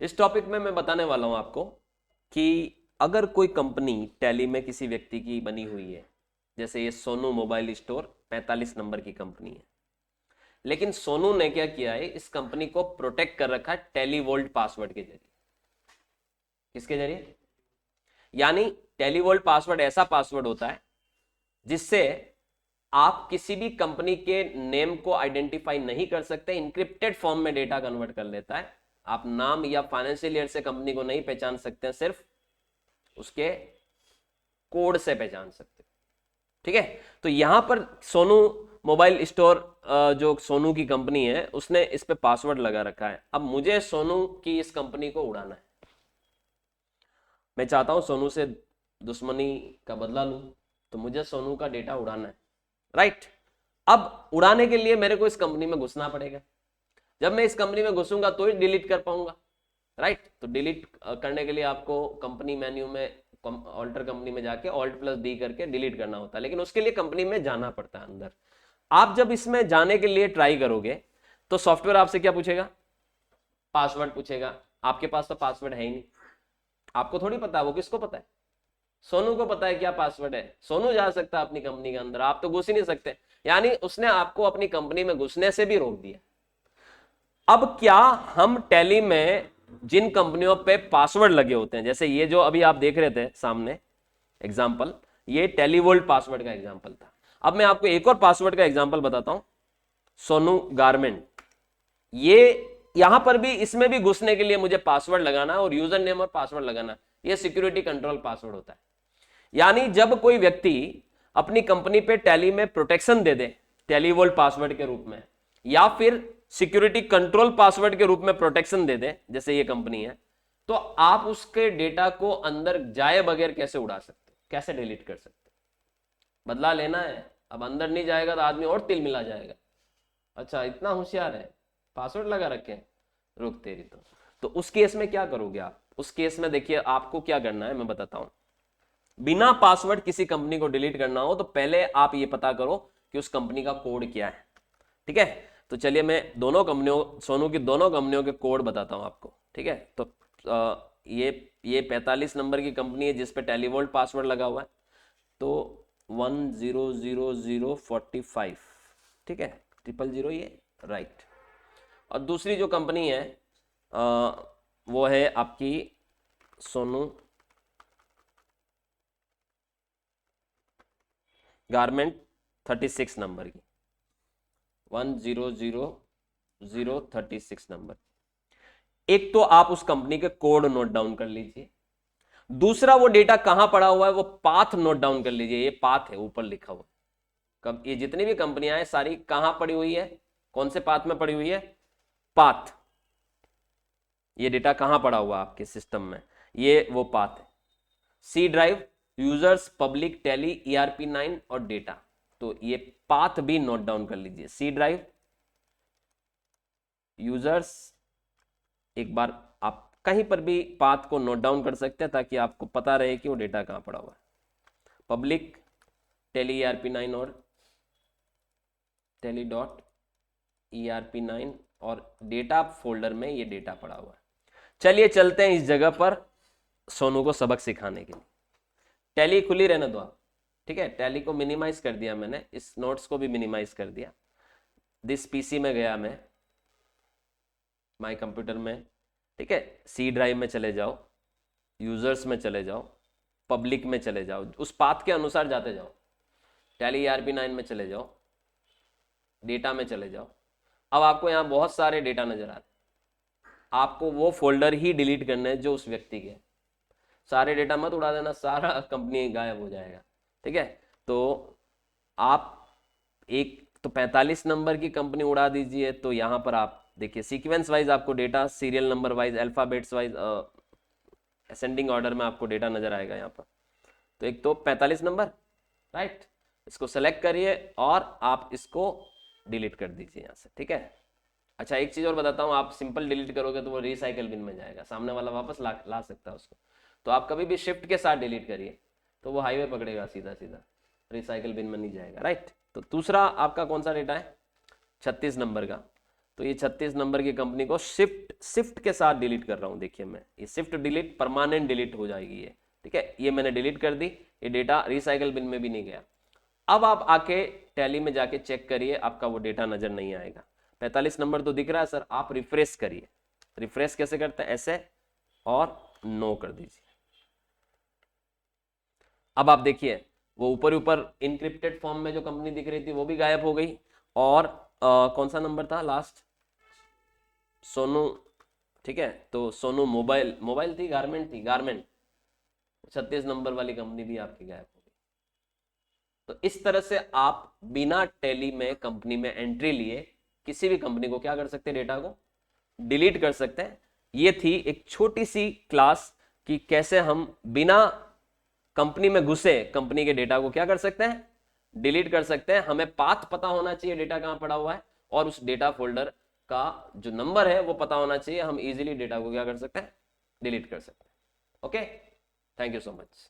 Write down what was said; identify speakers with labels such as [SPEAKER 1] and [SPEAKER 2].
[SPEAKER 1] इस टॉपिक में मैं बताने वाला हूं आपको कि अगर कोई कंपनी टैली में किसी व्यक्ति की बनी हुई है, जैसे ये सोनू मोबाइल स्टोर 45 नंबर की कंपनी है, लेकिन सोनू ने क्या किया है, इस कंपनी को प्रोटेक्ट कर रखा है टैली वोल्ट पासवर्ड के जरिए। किसके जरिए? यानी टैली वोल्ट पासवर्ड ऐसा पासवर्ड होता है जिससे आप किसी भी कंपनी के नेम को आइडेंटिफाई नहीं कर सकते, इंक्रिप्टेड फॉर्म में डेटा कन्वर्ट कर लेता है। आप नाम या फाइनेंशियल ईयर से कंपनी को नहीं पहचान सकते हैं, सिर्फ उसके कोड से पहचान सकते हैं। ठीक है, तो यहां पर सोनू मोबाइल स्टोर जो सोनू की कंपनी है उसने इस पे पासवर्ड लगा रखा है। अब मुझे सोनू की इस कंपनी को उड़ाना है, मैं चाहता हूं सोनू से दुश्मनी का बदला लूं, तो मुझे सोनू का डेटा उड़ाना है, राइट। अब उड़ाने के लिए मेरे को इस कंपनी में घुसना पड़ेगा। जब मैं इस कंपनी में घुसूंगा तो ही डिलीट कर पाऊंगा, राइट। तो डिलीट करने के लिए आपको कंपनी मेन्यू में ऑल्टर कंपनी में जाके Alt+D करके डिलीट करना होता है, लेकिन उसके लिए कंपनी में जाना पड़ता है अंदर। आप जब इसमें जाने के लिए ट्राई करोगे तो सॉफ्टवेयर आपसे क्या पूछेगा? पासवर्ड पूछेगा। आपके पास तो पासवर्ड है ही नहीं, आपको थोड़ी पता है, वो किसको पता है? सोनू को पता है क्या पासवर्ड है। सोनू जा सकता है अपनी कंपनी के अंदर, आप तो घुस ही नहीं सकते। यानी उसने आपको अपनी कंपनी में घुसने से भी रोक दिया। अब क्या हम टैली में जिन कंपनियों पे पासवर्ड लगे होते हैं, जैसे ये जो अभी आप देख रहे थे सामने एग्जाम्पल, ये टेलीवोल्ट पासवर्ड का एग्जाम्पल था। अब मैं आपको एक और पासवर्ड का एग्जाम्पल बताता हूं, सोनू गारमेंट। ये यहां पर भी, इसमें भी घुसने के लिए मुझे पासवर्ड लगाना है और यूजर नेम और पासवर्ड लगाना। ये सिक्योरिटी कंट्रोल पासवर्ड होता है। यानी जब कोई व्यक्ति अपनी कंपनी पे टैली में प्रोटेक्शन दे दे टेलीवोल्ट पासवर्ड के रूप में, या फिर सिक्योरिटी कंट्रोल पासवर्ड के रूप में प्रोटेक्शन दे दे, जैसे ये कंपनी है, तो आप उसके डेटा को अंदर जाए बगैर कैसे उड़ा सकते, कैसे डिलीट कर सकते? बदला लेना है। अब अंदर नहीं जाएगा तो आदमी और तिल मिला जाएगा। अच्छा, इतना होशियार है, पासवर्ड लगा रखे हैं, रुक तेरी तो उस केस में क्या करोगे आप? उस केस में देखिए आपको क्या करना है, मैं बताता हूं। बिना पासवर्ड किसी कंपनी को डिलीट करना हो तो पहले आप ये पता करो कि उस कंपनी का कोड क्या है। ठीक है, तो चलिए मैं दोनों कंपनियों, सोनू की दोनों कंपनियों के कोड बताता हूं आपको। ठीक है, तो ये 45 नंबर की कंपनी है जिस पे टेलीवोल्ट पासवर्ड लगा हुआ है, तो 100045। ठीक है, 000 ये, राइट। और दूसरी जो कंपनी है आ, वो है आपकी सोनू गारमेंट 36 नंबर की, 100036 नंबर। एक तो आप उस कंपनी के कोड नोट डाउन कर लीजिए, दूसरा वो डेटा कहां पड़ा हुआ है वो पाथ नोट डाउन कर लीजिए। ये पाथ है ऊपर लिखा हुआ। कब ये जितनी भी कंपनियां हैं सारी कहां पड़ी हुई है, कौन से पाथ में पड़ी हुई है? पाथ। ये डेटा कहां पड़ा हुआ आपके सिस्टम में, ये वो पाथ है। C drive, users, public, Tally, ERP9 और डेटा। तो ये पाथ भी नोट डाउन कर लीजिए। सी ड्राइव, यूजर्स, एक बार आप कहीं पर भी पाथ को नोट डाउन कर सकते हैं ताकि आपको पता रहे कि वो डेटा कहां पड़ा हुआ है। पब्लिक, टेली ERP9 और टेली.ERP9 और डेटा फोल्डर में ये डेटा पड़ा हुआ है। चलिए चलते हैं इस जगह पर सोनू को सबक सिखाने के लिए। टैली खुली रहने दो आप। ठीक है, टैली को मिनिमाइज कर दिया मैंने, इस नोट्स को भी मिनिमाइज कर दिया। दिस पीसी में गया मैं, माय कंप्यूटर में। ठीक है, सी ड्राइव में चले जाओ, यूजर्स में चले जाओ, पब्लिक में चले जाओ, उस पाथ के अनुसार जाते जाओ। टैली ERP9 में चले जाओ, डेटा में चले जाओ। अब आपको यहाँ बहुत सारे डेटा नजर आ रहे हैं, आपको वो फोल्डर ही डिलीट करने हैं जो उस व्यक्ति के। सारे डेटा मत उड़ा देना, सारा कंपनी गायब हो जाएगा। ठीक है, तो आप एक तो 45 नंबर की कंपनी उड़ा दीजिए, तो यहां पर आप देखिए सीक्वेंस वाइज आपको data, serial number wise, alphabets wise, ascending order में आपको डेटा नजर आएगा यहाँ पर। तो एक तो 45 नंबर, राइट, इसको सेलेक्ट करिए और आप इसको डिलीट कर दीजिए यहाँ से। ठीक है, अच्छा एक चीज़ और बताता हूँ, आप सिंपल डिलीट करोगे तो वो रिसाइकल बिन में जाएगा, सामने वाला वापस ला सकता है उसको। तो आप कभी भी शिफ्ट के साथ डिलीट करिए तो वो हाईवे पकड़ेगा सीधा सीधा, रिसाइकल बिन में नहीं जाएगा, राइट। तो दूसरा आपका कौन सा डेटा है? 36 नंबर का। तो ये 36 नंबर की कंपनी को शिफ्ट के साथ डिलीट कर रहा हूं। देखिए मैं ये शिफ्ट डिलीट परमानेंट डिलीट हो जाएगी ये, ठीक है। ये मैंने डिलीट कर दी, ये डेटा रिसाइकल बिन में भी नहीं गया। अब आप आके टैली में जाके चेक करिए, आपका वो डेटा नजर नहीं आएगा। 45 नंबर तो दिख रहा है सर, आप रिफ्रेश करिए। रिफ्रेश कैसे करते हैं, ऐसे और नो कर दीजिए। अब आप देखिए वो ऊपर ऊपर इनक्रिप्टेड फॉर्म में जो कंपनी दिख रही थी वो भी गायब हो गई। और कौन सा नंबर था लास्ट, सोनू, ठीक है। तो सोनू मोबाइल थी, गारमेंट 36 नंबर वाली कंपनी भी आपकी गायब हो गई। तो इस तरह से आप बिना टैली में कंपनी में एंट्री लिए किसी भी कंपनी को क्या कर सकते हैं, डेटा को डिलीट कर सकते हैं। ये थी एक छोटी सी क्लास कि कैसे हम बिना कंपनी में घुसे कंपनी के डेटा को क्या कर सकते हैं, डिलीट कर सकते हैं। हमें पाथ पता होना चाहिए डेटा कहां पड़ा हुआ है, और उस डेटा फोल्डर का जो नंबर है वो पता होना चाहिए। हम इजीली डेटा को क्या कर सकते हैं, डिलीट कर सकते हैं। Okay, thank you so much.